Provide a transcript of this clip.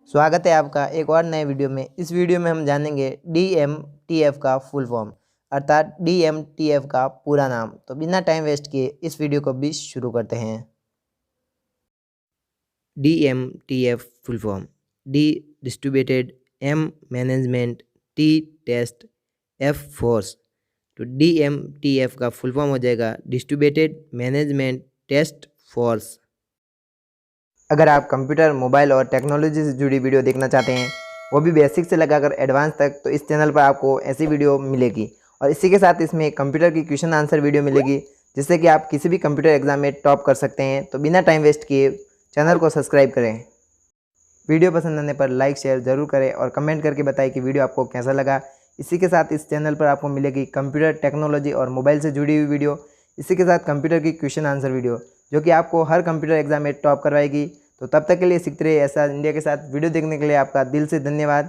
स्वागत है आपका एक और नए वीडियो में। इस वीडियो में हम जानेंगे DMTF का फुल फॉर्म अर्थात DMTF का पूरा नाम। तो बिना टाइम वेस्ट किए इस वीडियो को भी शुरू करते हैं। DMTF full form D distributed, M management, T test, F force. तो DMTF का फुल फॉर्म हो जाएगा डिस्ट्रीब्यूटेड मैनेजमेंट टेस्ट फोर्स। अगर आप कंप्यूटर, मोबाइल और टेक्नोलॉजी से जुड़ी वीडियो देखना चाहते हैं, वो भी बेसिक से लगाकर एडवांस तक, तो इस चैनल पर आपको ऐसी वीडियो मिलेगी। और इसी के साथ इसमें कंप्यूटर की क्वेश्चन आंसर वीडियो मिलेगी, जिससे कि आप किसी भी कंप्यूटर एग्जाम में टॉप कर सकते हैं। तो बिना टाइम वेस्ट किए चैनल को सब्सक्राइब करें। वीडियो पसंद आने पर लाइक शेयर ज़रूर करें और कमेंट करके बताएं कि वीडियो आपको कैसा लगा। इसी के साथ इस चैनल पर आपको मिलेगी कंप्यूटर, टेक्नोलॉजी और मोबाइल से जुड़ी हुई वीडियो। इसी के साथ कंप्यूटर की क्वेश्चन आंसर वीडियो, जो कि आपको हर कंप्यूटर एग्जाम में टॉप करवाएगी। तो तब तक के लिए सीखते रहिए ऐसा इंडिया के साथ। वीडियो देखने के लिए आपका दिल से धन्यवाद।